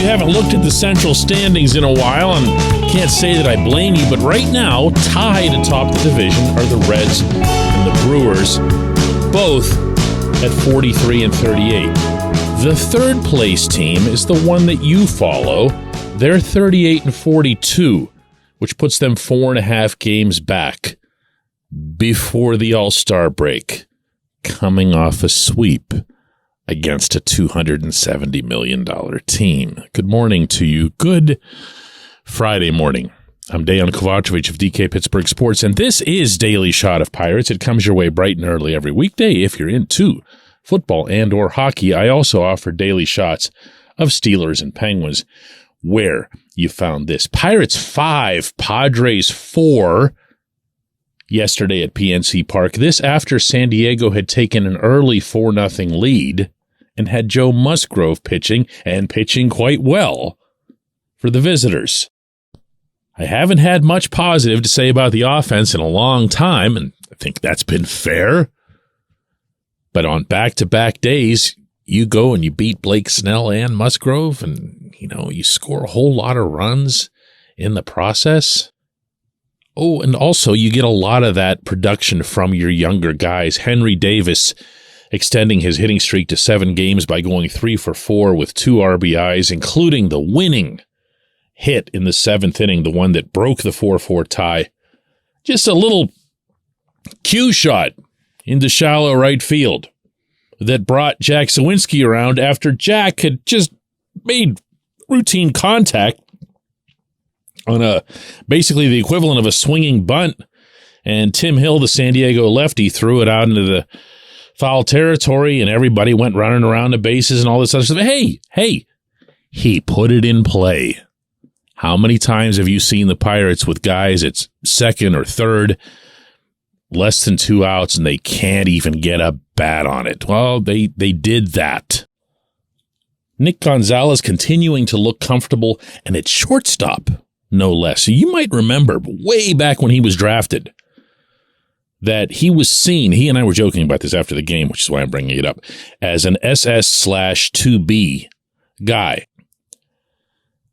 you haven't looked at the central standings in a while, and can't say that I blame you, but right now, tied atop the division are the Reds and the Brewers, both at 43 and 38. The third place team is the one that you follow. They're 38 and 42, which puts them 4.5 games back before the All-Star break, coming off a sweep against a $270 million team. Good morning to you. Good Friday morning. I'm Dejan Kovacevic of DK Pittsburgh Sports, and this is Daily Shot of Pirates. It comes your way bright and early every weekday if you're into football and or hockey. I also offer daily shots of Steelers and Penguins. Where you found this: Pirates 5, Padres 4 yesterday at PNC Park. This after San Diego had taken an early 4-0 lead and had Joe Musgrove pitching, and pitching quite well for the visitors. I haven't had much positive to say about the offense in a long time, and I think that's been fair. But on back-to-back days, you go and you beat Blake Snell and Musgrove, and, you score a whole lot of runs in the process. Oh, and also you get a lot of that production from your younger guys. Henry Davis extending his hitting streak to 7 games by going 3 for 4 with 2 RBIs, including the winning hit in the 7th inning, the one that broke the 4-4 tie. Just a little cue shot into shallow right field that brought Jack Sawinski around after Jack had just made routine contact on basically the equivalent of a swinging bunt, and Tim Hill, the San Diego lefty, threw it out into the foul territory, and everybody went running around the bases and all this other stuff. Hey, he put it in play. How many times have you seen the Pirates with guys at second or third, less than 2 outs, and they can't even get a bat on it? Well, they did that. Nick Gonzalez continuing to look comfortable, and at shortstop, no less. So you might remember way back when he was drafted that he was seen, he and I were joking about this after the game, which is why I'm bringing it up, as an SS/2B guy.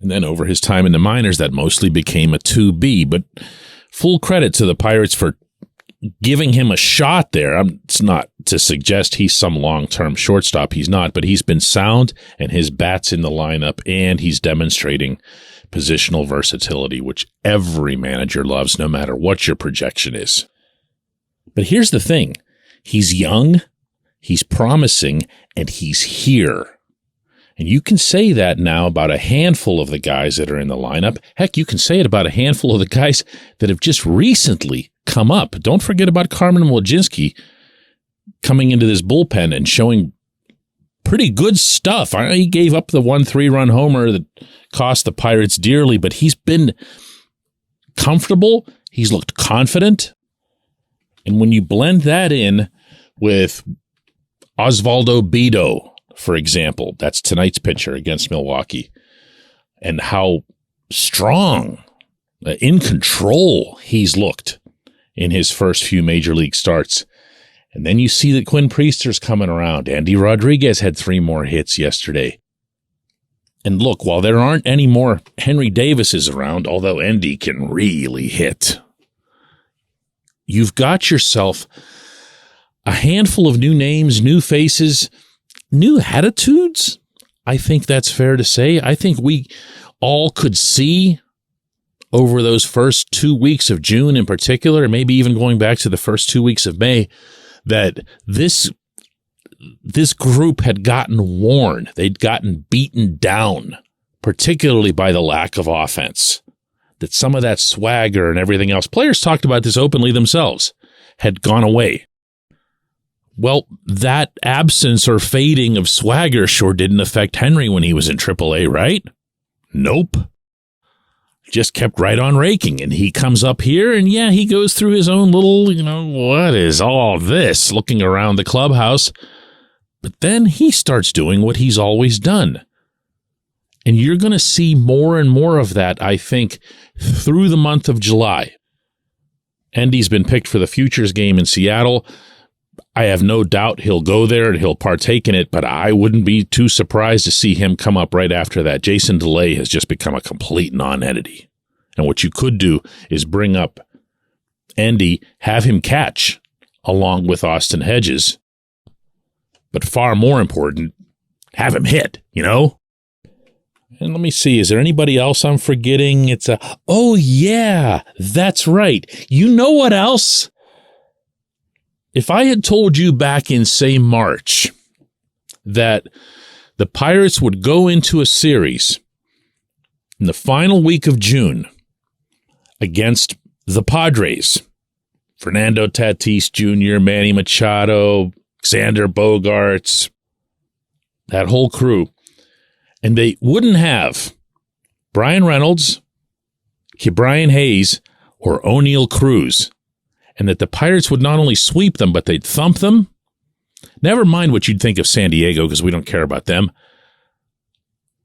And then over his time in the minors, that mostly became a 2B. But full credit to the Pirates for giving him a shot there. It's not to suggest he's some long-term shortstop. He's not, but he's been sound, and his bat's in the lineup, and he's demonstrating positional versatility, which every manager loves, no matter what your projection is. But here's the thing. He's young, he's promising, and he's here. And you can say that now about a handful of the guys that are in the lineup. Heck, you can say it about a handful of the guys that have just recently come up. Don't forget about Carmen Mlodzinski coming into this bullpen and showing pretty good stuff. He gave up the 1 3-run homer that cost the Pirates dearly, but he's been comfortable. He's looked confident. And when you blend that in with Osvaldo Bido, for example, that's tonight's pitcher against Milwaukee, and how strong, in control he's looked in his first few major league starts. And then you see that Quinn Priester's coming around. Andy Rodriguez had 3 more hits yesterday. And look, while there aren't any more Henry Davises around, although Andy can really hit, you've got yourself a handful of new names, new faces, new attitudes. I think that's fair to say. I think we all could see over those first 2 weeks of June in particular, and maybe even going back to the first 2 weeks of May, that this group had gotten worn. They'd gotten beaten down, particularly by the lack of offense. That some of that swagger and everything else, players talked about this openly themselves, had gone away. Well, that absence or fading of swagger sure didn't affect Henry when he was in AAA, right? Nope. Just kept right on raking, and he comes up here, and yeah, he goes through his own little, what is all this, looking around the clubhouse. But then he starts doing what he's always done. And you're going to see more and more of that, I think, through the month of July. Endy's been picked for the Futures game in Seattle. I have no doubt he'll go there and he'll partake in it, but I wouldn't be too surprised to see him come up right after that. Jason DeLay has just become a complete non-entity. And what you could do is bring up Endy, have him catch along with Austin Hedges. But far more important, have him hit, And let me see, is there anybody else I'm forgetting? Oh yeah, that's right. You know what else? If I had told you back in, say, March, that the Pirates would go into a series in the final week of June against the Padres, Fernando Tatis Jr., Manny Machado, Xander Bogaerts, that whole crew, and they wouldn't have Brian Reynolds, Brian Hayes, or O'Neill Cruz, and that the Pirates would not only sweep them, but they'd thump them. Never mind what you'd think of San Diego, because we don't care about them.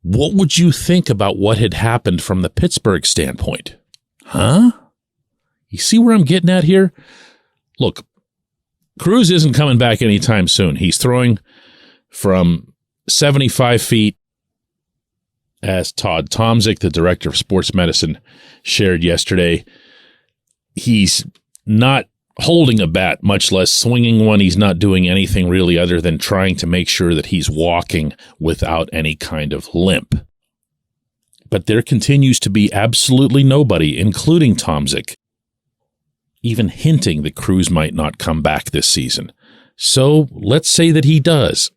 What would you think about what had happened from the Pittsburgh standpoint? Huh? You see where I'm getting at here? Look, Cruz isn't coming back anytime soon. He's throwing from 75 feet, as Todd Tomzik, the director of sports medicine, shared yesterday. He's not holding a bat, much less swinging one. He's not doing anything really other than trying to make sure that he's walking without any kind of limp. But there continues to be absolutely nobody, including Tomzik, even hinting that Cruz might not come back this season. So let's say that he does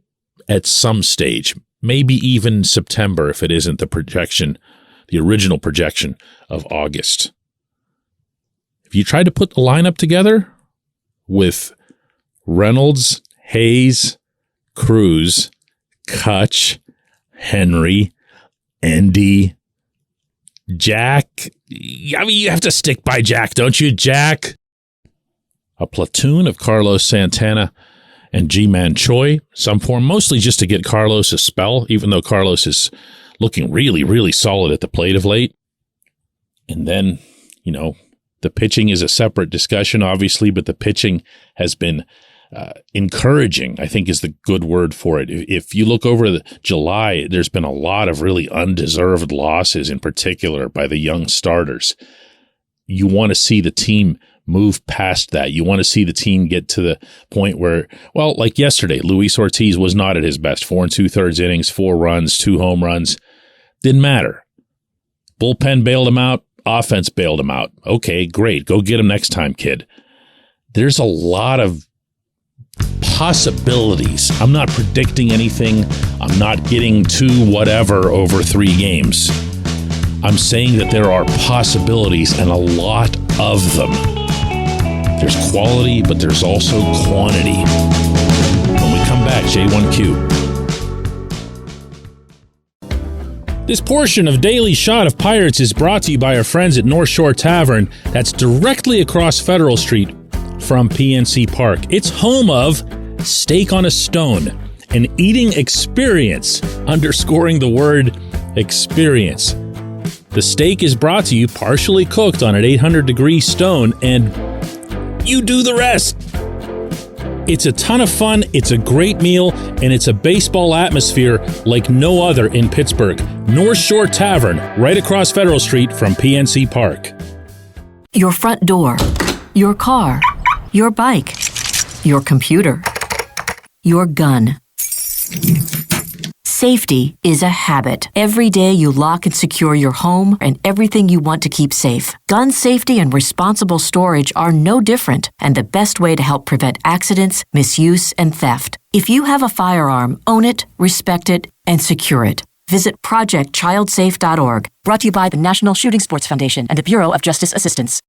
at some stage, maybe even September if it isn't the original projection of August. If you try to put the lineup together with Reynolds, Hayes, Cruz, Kutch, Henry, Endy, Jack, you have to stick by Jack, don't you, Jack? A platoon of Carlos Santana and Ji-Man Choi, some form, mostly just to get Carlos a spell, even though Carlos is looking really, really solid at the plate of late. And then, the pitching is a separate discussion, obviously, but the pitching has been encouraging, I think is the good word for it. If you look over July, there's been a lot of really undeserved losses, in particular by the young starters. You want to see the team move past that. You want to see the team get to the point where, well, like yesterday, Luis Ortiz was not at his best. 4 2/3 innings, 4 runs, 2 home runs. Didn't matter. Bullpen bailed him out. Offense bailed him out. Okay, great. Go get him next time, kid. There's a lot of possibilities. I'm not predicting anything. I'm not getting to whatever over 3 games. I'm saying that there are possibilities and a lot of them. There's quality, but there's also quantity. When we come back, J1Q. This portion of Daily Shot of Pirates is brought to you by our friends at North Shore Tavern, that's directly across Federal Street from PNC Park. It's home of Steak on a Stone, an eating experience, underscoring the word experience. The steak is brought to you partially cooked on an 800-degree stone, and you do the rest. It's a ton of fun, it's a great meal, and it's a baseball atmosphere like no other in Pittsburgh. North Shore Tavern, right across Federal Street from PNC Park. Your front door, your car, your bike, your computer, your gun. Safety is a habit. Every day you lock and secure your home and everything you want to keep safe. Gun safety and responsible storage are no different, and the best way to help prevent accidents, misuse, and theft. If you have a firearm, own it, respect it, and secure it. Visit ProjectChildSafe.org. Brought to you by the National Shooting Sports Foundation and the Bureau of Justice Assistance.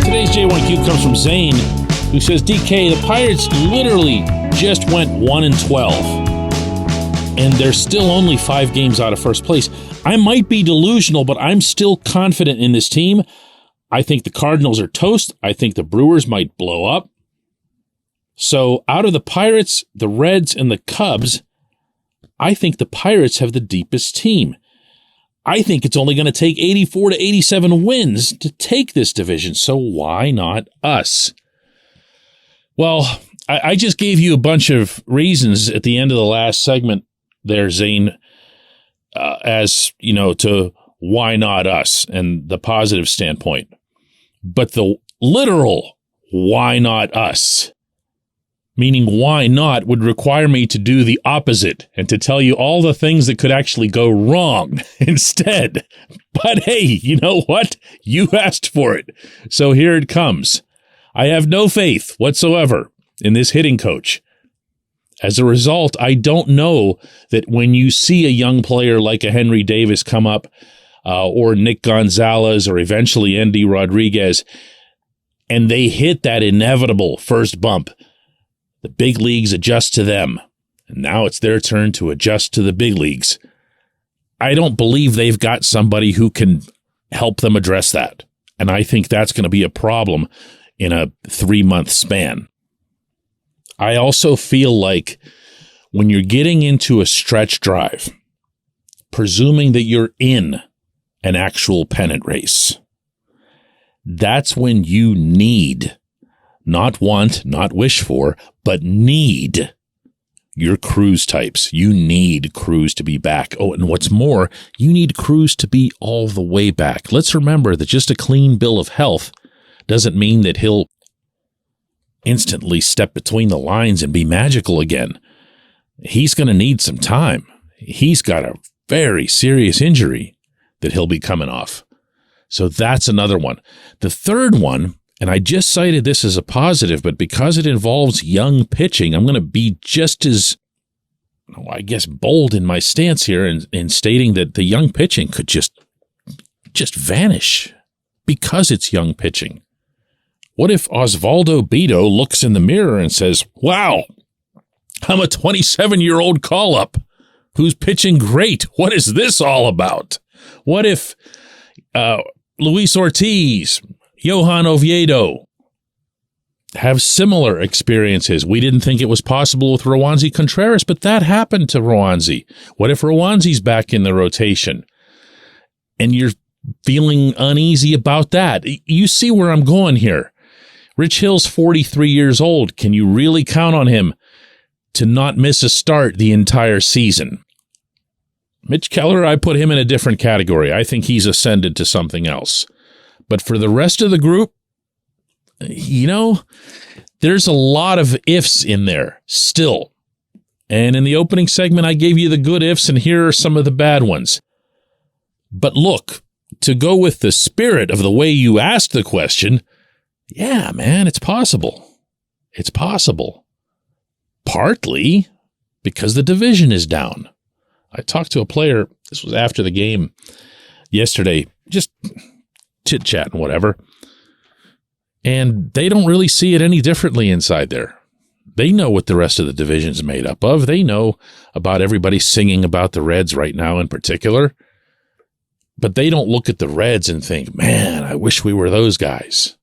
Today's J1Q comes from Zane, who says, DK, the Pirates literally just went 1-12, and they're still only 5 games out of first place. I might be delusional, but I'm still confident in this team. I think the Cardinals are toast. I think the Brewers might blow up. So out of the Pirates, the Reds, and the Cubs, I think the Pirates have the deepest team. I think it's only going to take 84 to 87 wins to take this division. So why not us? Well, I just gave you a bunch of reasons at the end of the last segment there, Zane, as, to why not us and the positive standpoint. But the literal why not us, meaning why not, would require me to do the opposite and to tell you all the things that could actually go wrong instead. But hey, you know what? You asked for it. So here it comes. I have no faith whatsoever in this hitting coach. As a result, I don't know that when you see a young player like a Henry Davis come up, or Nick Gonzalez, or eventually Andy Rodriguez, and they hit that inevitable first bump, the big leagues adjust to them, and now it's their turn to adjust to the big leagues. I don't believe they've got somebody who can help them address that, and I think that's going to be a problem in a 3-month span. I also feel like when you're getting into a stretch drive, presuming that you're in an actual pennant race, that's when you need, not want, not wish for, but need your Cruz types. You need Cruz to be back. Oh, and what's more, you need Cruz to be all the way back. Let's remember that just a clean bill of health doesn't mean that he'll instantly step between the lines and be magical again. He's going to need some time. He's got a very serious injury that he'll be coming off. So that's another one. The third one, and I just cited this as a positive, but because it involves young pitching, I'm going to be just as, bold in my stance here in stating that the young pitching could just vanish because it's young pitching. What if Osvaldo Bido looks in the mirror and says, wow, I'm a 27-year-old call-up who's pitching great. What is this all about? What if Luis Ortiz, Johan Oviedo have similar experiences? We didn't think it was possible with Roansy Contreras, but that happened to Roansy. What if Roansy's back in the rotation and you're feeling uneasy about that? You see where I'm going here. Rich Hill's 43 years old. Can you really count on him to not miss a start the entire season? Mitch Keller, I put him in a different category. I think he's ascended to something else. But for the rest of the group, there's a lot of ifs in there still. And in the opening segment, I gave you the good ifs, and here are some of the bad ones. But look, to go with the spirit of the way you asked the question, yeah, man, it's possible. It's possible. Partly because the division is down. I talked to a player, this was after the game yesterday, just chit-chat and whatever, and they don't really see it any differently inside there. They know what the rest of the division's made up of. They know about everybody singing about the Reds right now in particular, but they don't look at the Reds and think, man, I wish we were those guys.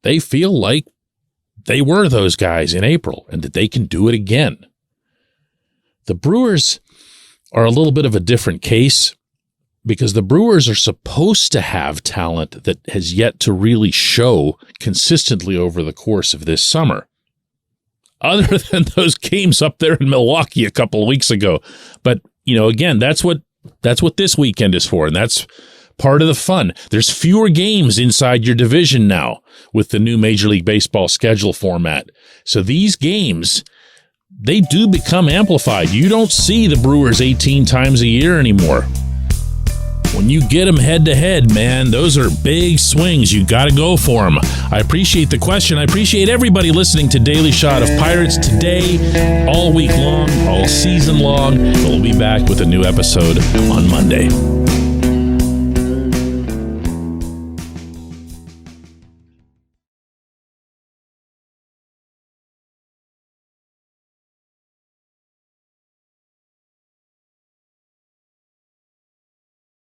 They feel like they were those guys in April and that they can do it again. The Brewers are a little bit of a different case because the Brewers are supposed to have talent that has yet to really show consistently over the course of this summer, other than those games up there in Milwaukee a couple of weeks ago. But, again, that's what this weekend is for, and that's part of the fun. There's fewer games inside your division now with the new Major League Baseball schedule format. So these games, they do become amplified. You don't see the Brewers 18 times a year anymore. When you get them head-to-head, man, those are big swings. You got to go for them. I appreciate the question. I appreciate everybody listening to Daily Shot of Pirates today, all week long, all season long. We'll be back with a new episode on Monday.